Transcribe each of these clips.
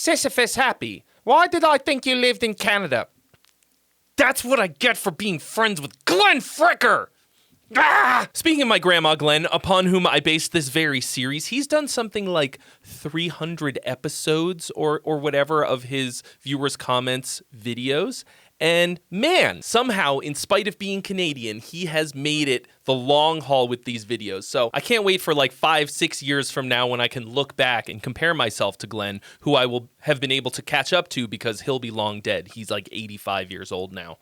Sisyphus happy. Why did I think you lived in Canada? That's what I get for being friends with Glenn Fricker! Ah! Speaking of my grandma Glenn, upon whom I based this very series, he's done something like 300 episodes or whatever of his viewers' comments videos. And man, somehow, in spite of being Canadian, he has made it the long haul with these videos. So I can't wait for like 5-6 years from now when I can look back and compare myself to Glenn, who I will have been able to catch up to because he'll be long dead. He's like 85 years old now.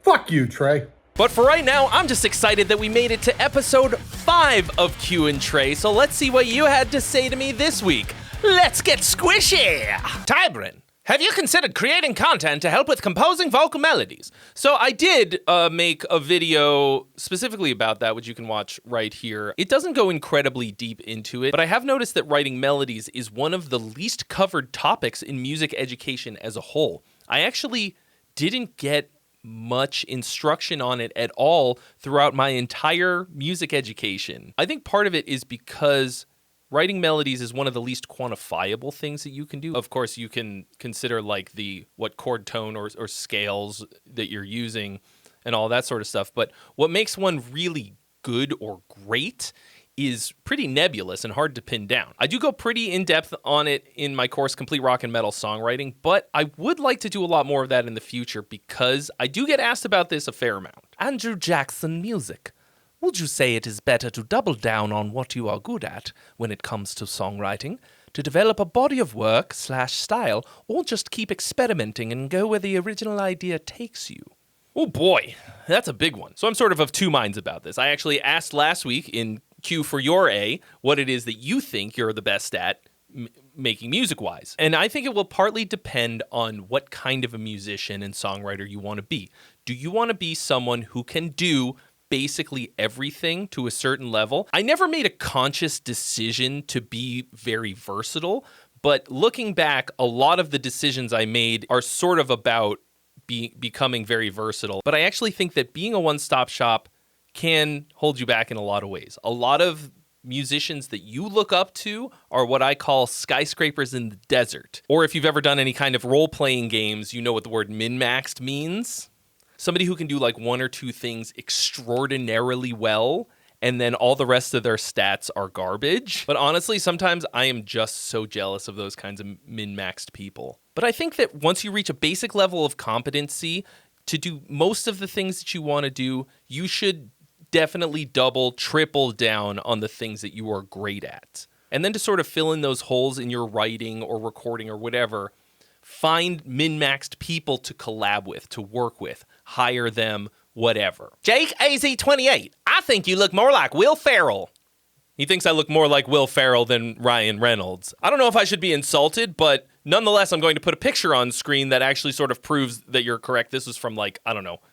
Fuck you, Trey. But for right now, I'm just excited that we made it to episode 5 of Q and Trey, so let's see what you had to say to me this week. Let's get squishy! Tybrin, have you considered creating content to help with composing vocal melodies? So I did make a video specifically about that, which you can watch right here. It doesn't go incredibly deep into it, but I have noticed that writing melodies is one of the least covered topics in music education as a whole. I actually didn't get much instruction on it at all throughout my entire music education. I think part of it is because writing melodies is one of the least quantifiable things that you can do. Of course, you can consider like what chord tone or scales that you're using and all that sort of stuff. But what makes one really good or great is pretty nebulous and hard to pin down. I do go pretty in-depth on it in my course, Complete Rock and Metal Songwriting, but I would like to do a lot more of that in the future because I do get asked about this a fair amount. Andrew Jackson Music. Would you say it is better to double down on what you are good at when it comes to songwriting, to develop a body of work/style, or just keep experimenting and go where the original idea takes you? Oh boy, that's a big one. So I'm sort of two minds about this. I actually asked last week in Q for your A what it is that you think you're the best at making music-wise. And I think it will partly depend on what kind of a musician and songwriter you want to be. Do you want to be someone who can do basically everything to a certain level? I never made a conscious decision to be very versatile, but looking back, a lot of the decisions I made are sort of about becoming very versatile. But I actually think that being a one-stop shop can hold you back in a lot of ways. A lot of musicians that you look up to are what I call skyscrapers in the desert. Or if you've ever done any kind of role-playing games, you know what the word min-maxed means. Somebody who can do like one or two things extraordinarily well, and then all the rest of their stats are garbage. But honestly, sometimes I am just so jealous of those kinds of min-maxed people. But I think that once you reach a basic level of competency to do most of the things that you want to do, you should definitely double, triple down on the things that you are great at. And then to sort of fill in those holes in your writing or recording or whatever, find min-maxed people to collab with, to work with, hire them, whatever. Jake AZ28, I think you look more like Will Ferrell. He thinks I look more like Will Ferrell than Ryan Reynolds. I don't know if I should be insulted, but nonetheless, I'm going to put a picture on screen that actually sort of proves that you're correct. This was from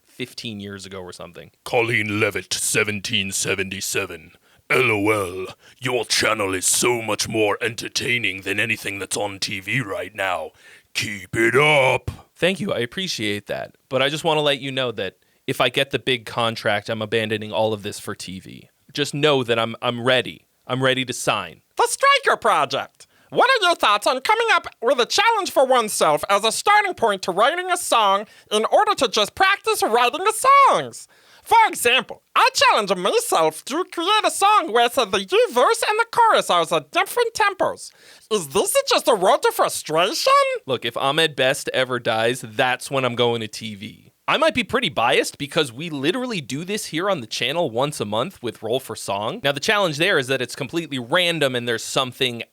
15 years ago or something. Colleen Levitt, 1777. LOL, your channel is so much more entertaining than anything that's on TV right now. Keep it up. Thank you, I appreciate that. But I just want to let you know that if I get the big contract, I'm abandoning all of this for TV. Just know that I'm ready. I'm ready to sign. The Striker Project. What are your thoughts on coming up with a challenge for oneself as a starting point to writing a song in order to just practice writing the songs? For example, I challenge myself to create a song where the verse and the chorus are at different tempos. Is this just a road to frustration? Look, if Ahmed Best ever dies, that's when I'm going to TV. I might be pretty biased because we literally do this here on the channel once a month with Roll for Song. Now, the challenge there is that it's completely random and there's something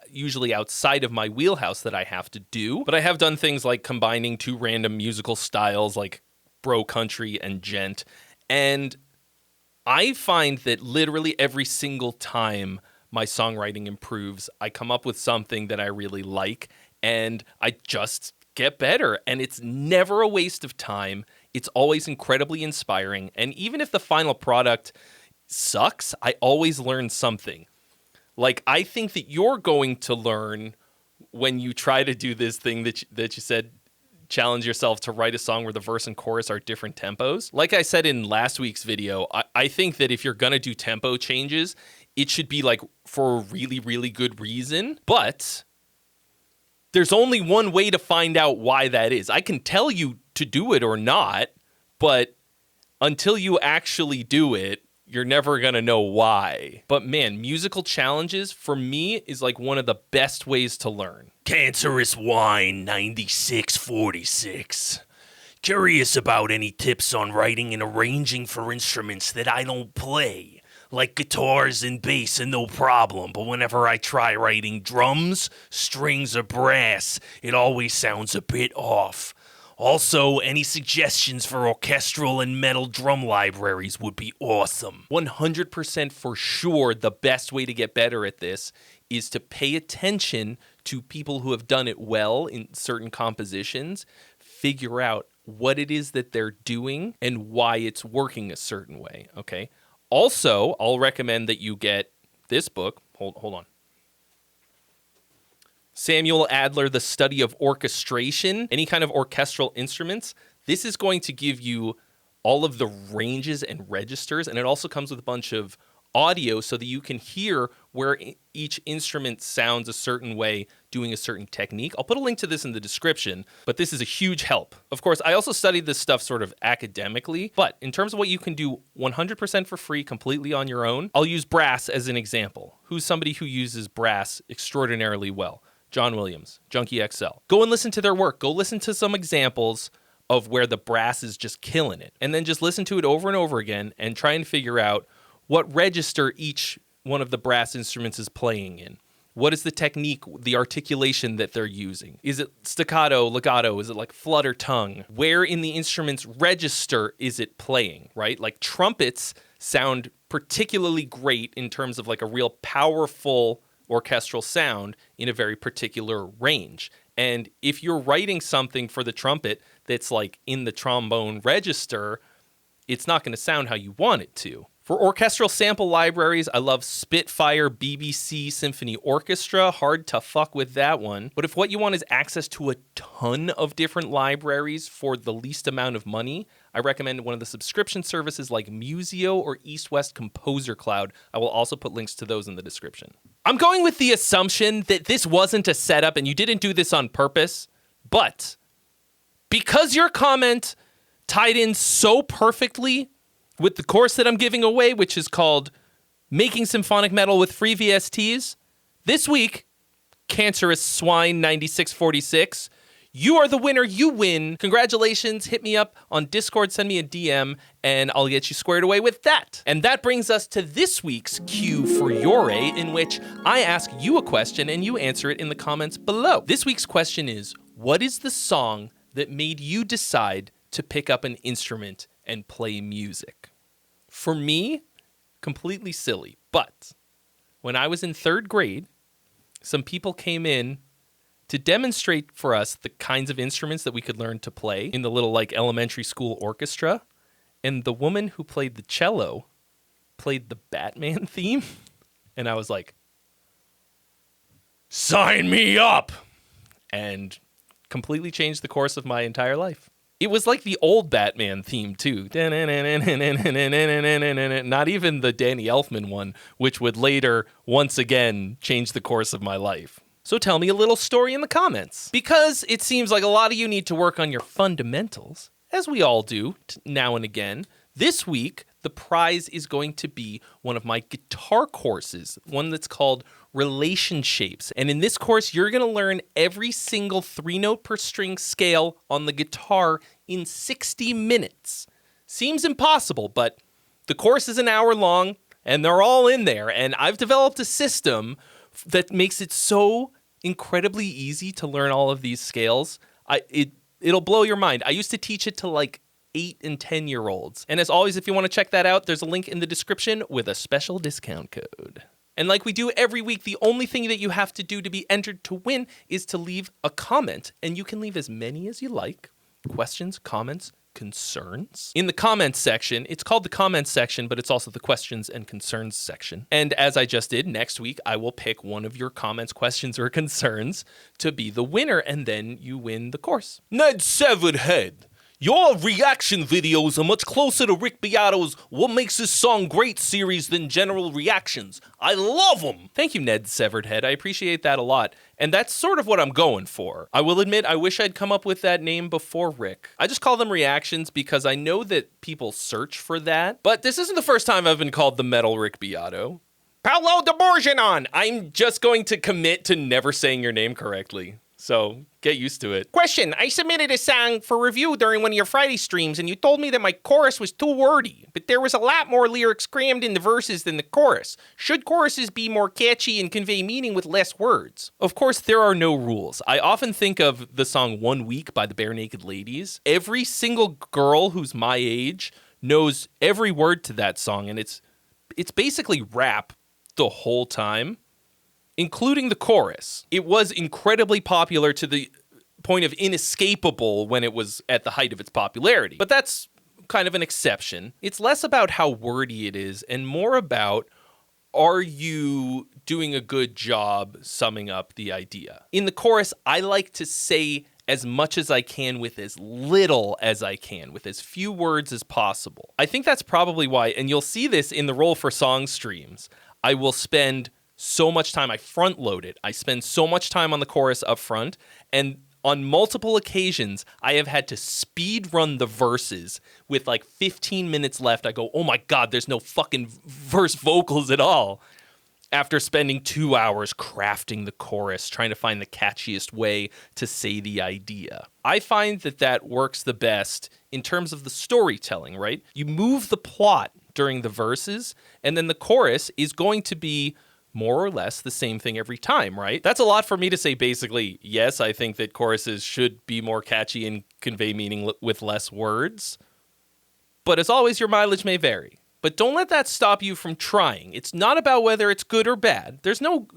usually outside of my wheelhouse that I have to do. But I have done things like combining two random musical styles like bro country and gent. And I find that literally every single time my songwriting improves, I come up with something that I really like and I just get better, and it's never a waste of time. It's always incredibly inspiring, and even if the final product sucks, I always learn something. Like, I think that you're going to learn when you try to do this thing that you said, challenge yourself to write a song where the verse and chorus are different tempos. Like I said in last week's video, I think that if you're gonna do tempo changes, it should be like for a really, really good reason, but There's only one way to find out why that is. I can tell you to do it or not, but until you actually do it, you're never going to know why. But man, musical challenges for me is like one of the best ways to learn. Cancerous Wine 9646. Curious about any tips on writing and arranging for instruments that I don't play. Like guitars and bass are no problem, but whenever I try writing drums, strings, or brass, it always sounds a bit off. Also, any suggestions for orchestral and metal drum libraries would be awesome. 100% for sure the best way to get better at this is to pay attention to people who have done it well in certain compositions, figure out what it is that they're doing and why it's working a certain way, okay? Also, I'll recommend that you get this book. Hold on. Samuel Adler, The Study of Orchestration, any kind of orchestral instruments. This is going to give you all of the ranges and registers, and it also comes with a bunch of audio so that you can hear where each instrument sounds a certain way, doing a certain technique. I'll put a link to this in the description, but this is a huge help. Of course, I also studied this stuff sort of academically, but in terms of what you can do 100% for free, completely on your own, I'll use brass as an example. Who's somebody who uses brass extraordinarily well? John Williams, Junkie XL. Go and listen to their work. Go listen to some examples of where the brass is just killing it. And then just listen to it over and over again and try and figure out what register each one of the brass instruments is playing in. What is the technique, the articulation that they're using? Is it staccato, legato? Is it like flutter tongue? Where in the instrument's register is it playing, right? Like trumpets sound particularly great in terms of like a real powerful orchestral sound in a very particular range. And if you're writing something for the trumpet that's like in the trombone register, it's not going to sound how you want it to. For orchestral sample libraries, I love Spitfire BBC Symphony Orchestra. Hard to fuck with that one. But if what you want is access to a ton of different libraries for the least amount of money, I recommend one of the subscription services like Musio or East West Composer Cloud. I will also put links to those in the description. I'm going with the assumption that this wasn't a setup and you didn't do this on purpose, but because your comment tied in so perfectly with the course that I'm giving away, which is called Making Symphonic Metal with Free VSTs, this week, Cancerous Swine 9646, you are the winner. You win. Congratulations. Hit me up on Discord. Send me a DM, and I'll get you squared away with that. And that brings us to this week's Q for Your A, in which I ask you a question, and you answer it in the comments below. This week's question is, what is the song that made you decide to pick up an instrument and play music? For me, completely silly, but when I was in 3rd grade, some people came in to demonstrate for us the kinds of instruments that we could learn to play in the little like elementary school orchestra, and the woman who played the cello played the Batman theme, and I was like, sign me up, and completely changed the course of my entire life. It was like the old Batman theme, too. Not even the Danny Elfman one, which would later, once again, change the course of my life. So tell me a little story in the comments. Because it seems like a lot of you need to work on your fundamentals, as we all do now and again. This week, the prize is going to be one of my guitar courses, one that's called Relationships. And in this course, you're going to learn every single 3-note per string scale on the guitar in 60 minutes. Seems impossible, but the course is an hour long, and they're all in there. And I've developed a system that makes it so incredibly easy to learn all of these scales. It'll blow your mind. I used to teach it to like 8 and 10-year-olds. And as always, if you want to check that out, there's a link in the description with a special discount code. And like we do every week, the only thing that you have to do to be entered to win is to leave a comment. And you can leave as many as you like. Questions, comments, concerns. In the comments section, it's called the comments section, but it's also the questions and concerns section. And as I just did, next week, I will pick one of your comments, questions, or concerns to be the winner, and then you win the course. Ned Severed Head, Your reaction videos are much closer to Rick Beato's What Makes This Song Great series than general reactions. I love them. Thank you, Ned Severed Head. I appreciate that a lot. And that's sort of what I'm going for. I will admit, I wish I'd come up with that name before Rick. I just call them reactions because I know that people search for that. But this isn't the first time I've been called the Metal Rick Beato. Paolo de Bourgeon. I'm just going to commit to never saying your name correctly. So get used to it. Question, I submitted a song for review during one of your Friday streams, and you told me that my chorus was too wordy, but there was a lot more lyrics crammed in the verses than the chorus. Should choruses be more catchy and convey meaning with less words? Of course, there are no rules. I often think of the song 1 Week by the Bare Naked Ladies. Every single girl who's my age knows every word to that song, and it's basically rap the whole time, including the chorus. It was incredibly popular to the point of inescapable when it was at the height of its popularity. But that's kind of an exception. It's less about how wordy it is and more about, are you doing a good job summing up the idea? In the chorus, I like to say as much as I can with as little as I can, with as few words as possible. I think that's probably why, and you'll see this in the Roll for Song streams, I will spend so much time, I front load it. I spend so much time on the chorus up front, and on multiple occasions, I have had to speed run the verses with like 15 minutes left. I go, oh my God, there's no fucking verse vocals at all. After spending 2 hours crafting the chorus, trying to find the catchiest way to say the idea. I find that works the best in terms of the storytelling, right? You move the plot during the verses, and then the chorus is going to be more or less the same thing every time, right? That's a lot for me to say basically, yes, I think that choruses should be more catchy and convey meaning with less words. But as always, your mileage may vary. But don't let that stop you from trying. It's not about whether it's good or bad. There's no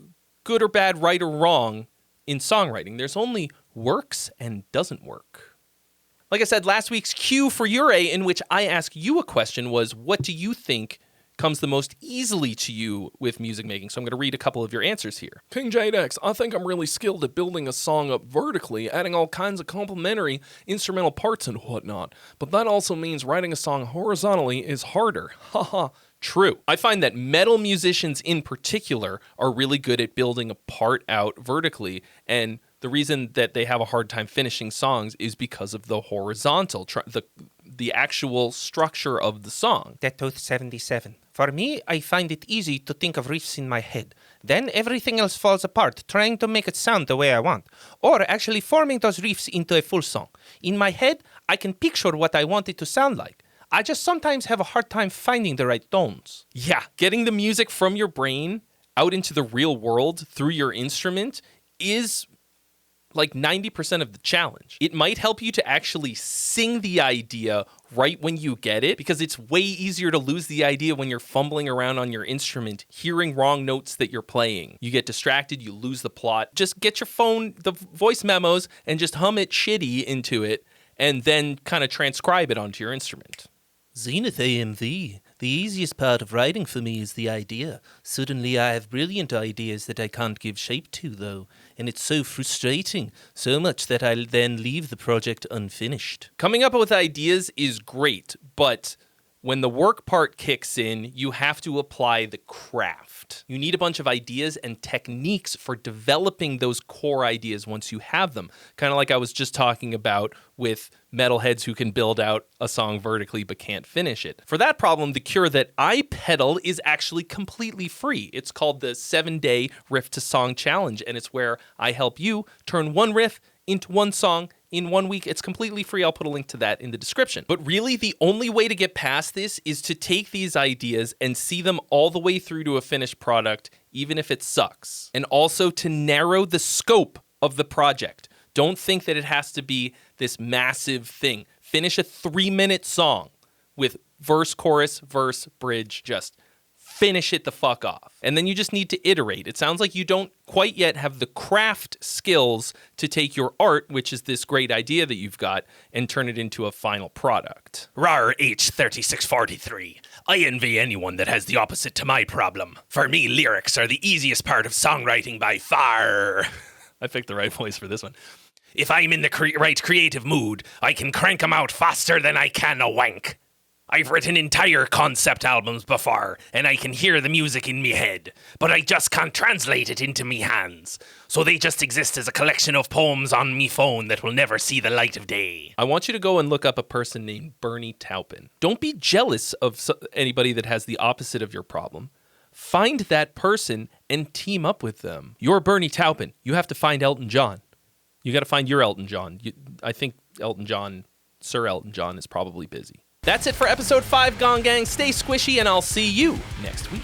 good or bad, right or wrong in songwriting. There's only works and doesn't work. Like I said, last week's Q for Ure, in which I asked you a question, was what do you think comes the most easily to you with music making? So I'm going to read a couple of your answers here. King J-Dex, I think I'm really skilled at building a song up vertically, adding all kinds of complementary instrumental parts and whatnot. But that also means writing a song horizontally is harder. Haha. True. I find that metal musicians in particular are really good at building a part out vertically, and the reason that they have a hard time finishing songs is because of the horizontal, the actual structure of the song. That 77. For me, I find it easy to think of riffs in my head. Then everything else falls apart, trying to make it sound the way I want. Or actually forming those riffs into a full song. In my head, I can picture what I want it to sound like. I just sometimes have a hard time finding the right tones. Yeah, getting the music from your brain out into the real world through your instrument is like 90% of the challenge. It might help you to actually sing the idea right when you get it, because it's way easier to lose the idea when you're fumbling around on your instrument, hearing wrong notes that you're playing. You get distracted, you lose the plot. Just get your phone, the voice memos, and just hum it shitty into it, and then kind of transcribe it onto your instrument. Zenith AMV. The easiest part of writing for me is the idea. Suddenly I have brilliant ideas that I can't give shape to, though. And it's so frustrating, so much that I then leave the project unfinished. Coming up with ideas is great, but when the work part kicks in, you have to apply the craft. You need a bunch of ideas and techniques for developing those core ideas once you have them. Kind of like I was just talking about with metalheads who can build out a song vertically but can't finish it. For that problem, the cure that I peddle is actually completely free. It's called the 7-Day Riff to Song Challenge, and it's where I help you turn one riff into one song in 1 week. It's completely free. I'll put a link to that in the description. But really, the only way to get past this is to take these ideas and see them all the way through to a finished product, even if it sucks. And also to narrow the scope of the project. Don't think that it has to be this massive thing. Finish a 3-minute song with verse, chorus, verse, bridge. Just finish it the fuck off. And then you just need to iterate. It sounds like you don't quite yet have the craft skills to take your art, which is this great idea that you've got, and turn it into a final product. Rar H3643. I envy anyone that has the opposite to my problem. For me, lyrics are the easiest part of songwriting by far. I picked the right voice for this one. If I'm in the right creative mood, I can crank 'em out faster than I can a wank. I've written entire concept albums before, and I can hear the music in me head, but I just can't translate it into me hands. So they just exist as a collection of poems on me phone that will never see the light of day. I want you to go and look up a person named Bernie Taupin. Don't be jealous of anybody that has the opposite of your problem. Find that person and team up with them. You're Bernie Taupin. You have to find Elton John. You got to find your Elton John. I think Sir Elton John is probably busy. That's it for episode 5, Gong Gang. Stay squishy, and I'll see you next week.